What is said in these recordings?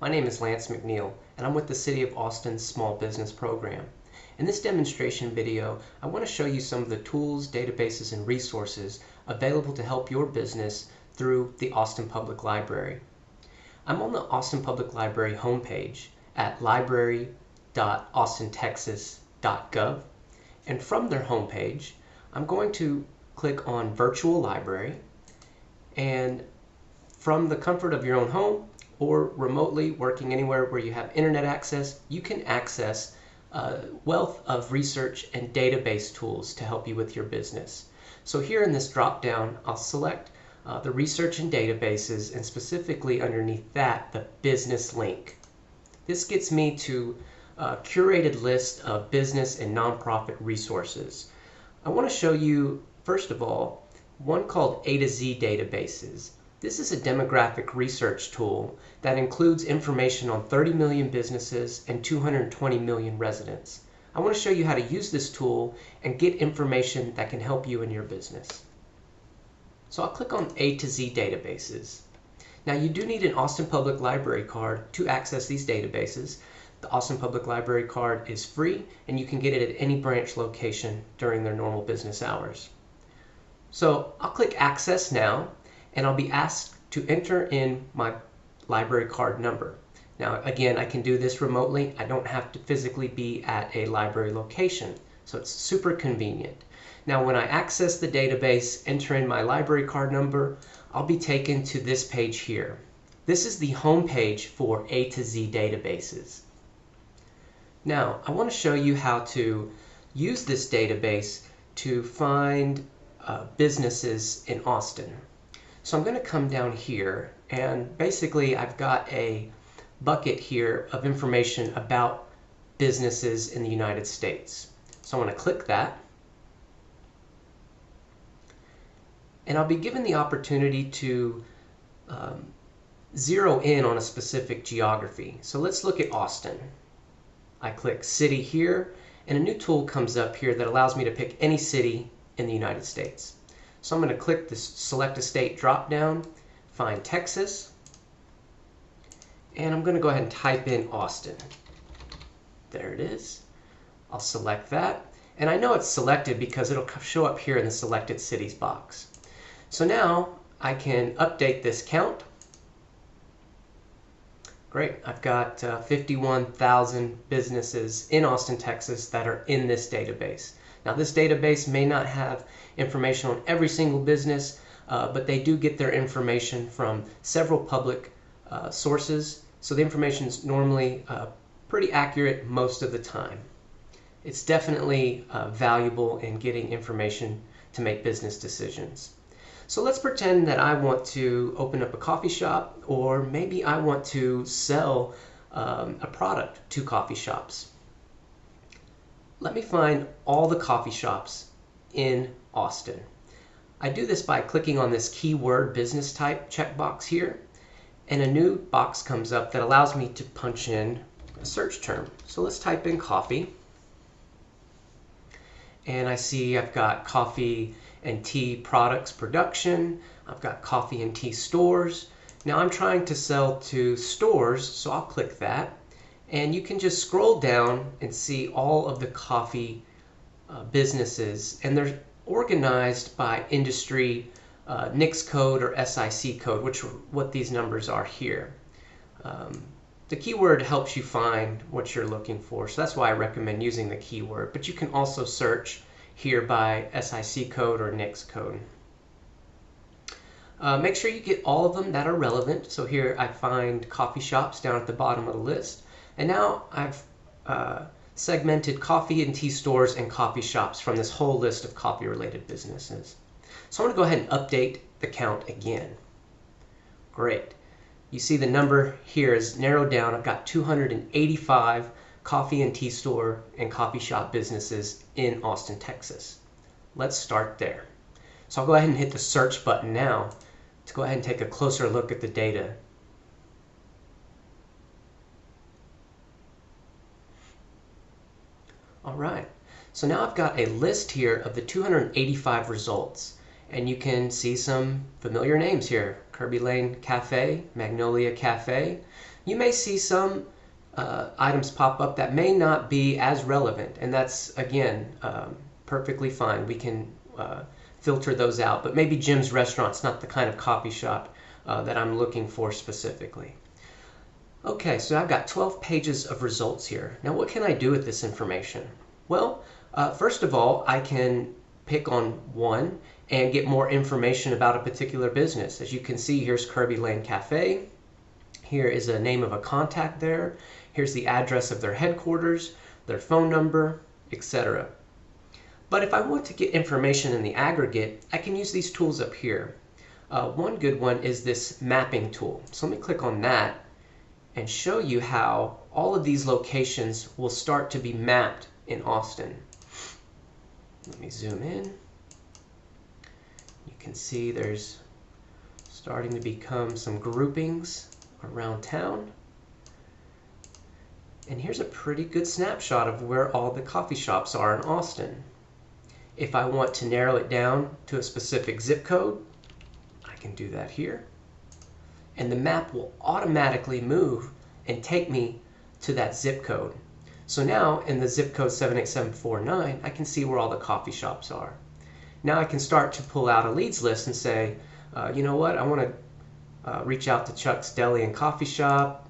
My name is Lance McNeil, and I'm with the City of Austin's Small Business Program. In this demonstration video, I want to show you some of the tools, databases, and resources available to help your business through the Austin Public Library. I'm on the Austin Public Library homepage at library.austintexas.gov, and from their homepage, I'm going to click on Virtual Library, and from the comfort of your own home or remotely working anywhere where you have internet access, you can access a wealth of research and database tools to help you with your business. So here in this drop down, I'll select the research and databases, and specifically underneath that, the business link. This gets me to a curated list of business and nonprofit resources. I want to show you, first of all, one called AtoZ Databases. This is a demographic research tool that includes information on 30 million businesses and 220 million residents. I want to show you how to use this tool and get information that can help you in your business. So I'll click on AtoZ Databases. Now you do need an Austin Public Library card to access these databases. The Austin Public Library card is free, and you can get it at any branch location during their normal business hours. So I'll click Access Now, and I'll be asked to enter in my library card number. Now again, I can do this remotely. I don't have to physically be at a library location, so it's super convenient. Now when I access the database, enter in my library card number, I'll be taken to this page here. This is the home page for AtoZ Databases. Now I want to show you how to use this database to find businesses in Austin. So I'm going to come down here, and basically I've got a bucket here of information about businesses in the United States. So I'm going to click that, and I'll be given the opportunity to zero in on a specific geography. So let's look at Austin. I click City here, and a new tool comes up here that allows me to pick any city in the United States. So I'm going to click the Select a State drop down, find Texas, and I'm going to go ahead and type in Austin. There it is. I'll select that, and I know it's selected because it'll show up here in the Selected Cities box. So now I can update this count. Great, I've got 51,000 businesses in Austin, Texas that are in this database. Now this database may not have information on every single business, but they do get their information from several public sources, so the information is normally pretty accurate most of the time. It's definitely valuable in getting information to make business decisions. So let's pretend that I want to open up a coffee shop, or maybe I want to sell a product to coffee shops. Let me find all the coffee shops in Austin. I do this by clicking on this keyword business type checkbox here, and a new box comes up that allows me to punch in a search term. So let's type in coffee, and I see I've got coffee and tea products production. I've got coffee and tea stores. Now I'm trying to sell to stores, so I'll click that. And you can just scroll down and see all of the coffee businesses, and they're organized by industry NICS code or SIC code, which are what these numbers are here. The keyword helps you find what you're looking for, so that's why I recommend using the keyword, but you can also search here by SIC code or NICS code. Make sure you get all of them that are relevant. So here I find coffee shops down at the bottom of the list. And now I've segmented coffee and tea stores and coffee shops from this whole list of coffee-related businesses. So I'm going to go ahead and update the count again. Great. You see the number here is narrowed down. I've got 285 coffee and tea store and coffee shop businesses in Austin, Texas. Let's start there. So I'll go ahead and hit the search button now to go ahead and take a closer look at the data. All right, so now I've got a list here of the 285 results, and you can see some familiar names here: Kirby Lane Cafe, Magnolia Cafe, you may see some items pop up that may not be as relevant, and that's, again, perfectly fine. We can filter those out, but maybe Jim's Restaurant's not the kind of coffee shop that I'm looking for specifically. Okay, so I've got 12 pages of results here. Now, what can I do with this information? Well, first of all, I can pick on one and get more information about a particular business. As you can see, here's Kirby Lane Cafe. Here is a name of a contact there. Here's the address of their headquarters, their phone number, etc. But if I want to get information in the aggregate, I can use these tools up here. One good one is this mapping tool. So let me click on that and show you how all of these locations will start to be mapped in Austin. Let me zoom in. You can see there's starting to become some groupings around town. And here's a pretty good snapshot of where all the coffee shops are in Austin. If I want to narrow it down to a specific zip code, I can do that here. And the map will automatically move and take me to that zip code. So now in the zip code 78749, I can see where all the coffee shops are. Now I can start to pull out a leads list and say, you know what, I want to reach out to Chuck's Deli and Coffee Shop,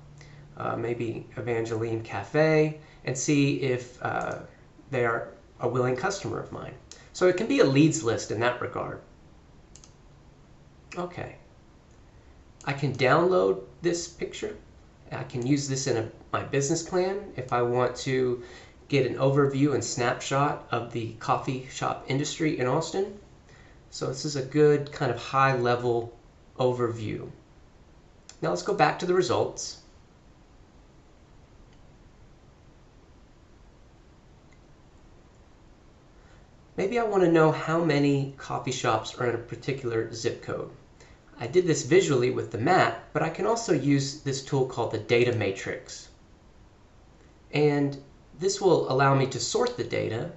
maybe Evangeline Cafe, and see if they are a willing customer of mine. So it can be a leads list in that regard. Okay. I can download this picture. I can use this in my business plan if I want to get an overview and snapshot of the coffee shop industry in Austin. So this is a good kind of high-level overview. Now let's go back to the results. Maybe I want to know how many coffee shops are in a particular zip code. I did this visually with the map, but I can also use this tool called the data matrix. And this will allow me to sort the data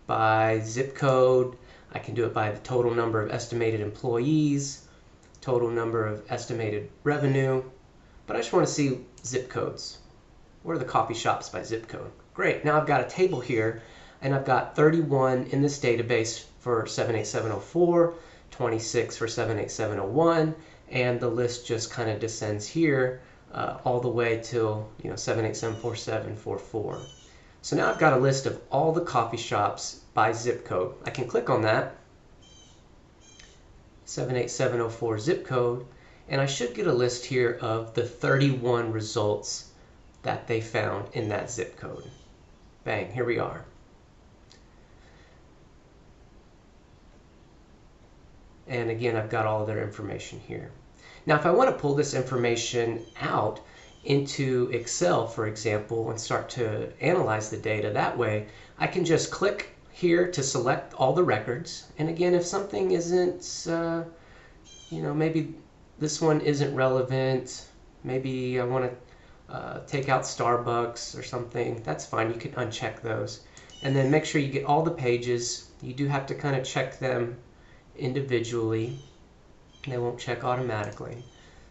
by zip code. I can do it by the total number of estimated employees, total number of estimated revenue, but I just want to see zip codes. What are the coffee shops by zip code? Great, now I've got a table here, and I've got 31 in this database for 78704, 26 for 78701, and the list just kind of descends here all the way till 7874744. So now I've got a list of all the coffee shops by zip code. I can click on that 78704 zip code, and I should get a list here of the 31 results that they found in that zip code. Bang, here we are. And again, I've got all of their information here. Now, if I want to pull this information out into Excel, for example, and start to analyze the data that way, I can just click here to select all the records. And again, if something isn't, maybe this one isn't relevant, maybe I want to take out Starbucks or something, that's fine. You can uncheck those. And then make sure you get all the pages. You do have to kind of check them individually. They won't check automatically.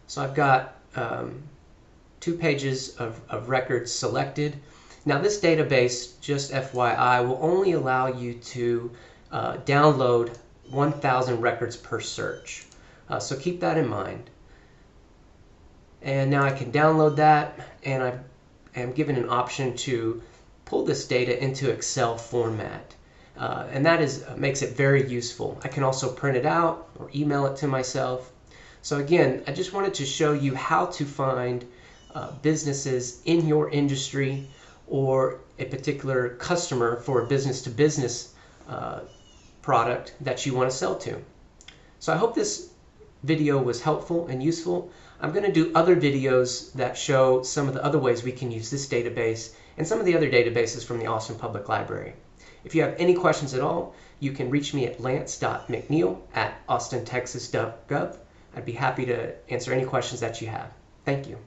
So I've got 2 pages of records selected. Now this database, just FYI, will only allow you to download 1,000 records per search. So keep that in mind. And now I can download that, and I am given an option to pull this data into Excel format. And that makes it very useful. I can also print it out or email it to myself. So again, I just wanted to show you how to find businesses in your industry or a particular customer for a business-to-business product that you want to sell to. So I hope this video was helpful and useful. I'm going to do other videos that show some of the other ways we can use this database and some of the other databases from the Austin Public Library. If you have any questions at all, you can reach me at lance.mcneil@austintexas.gov. I'd be happy to answer any questions that you have. Thank you.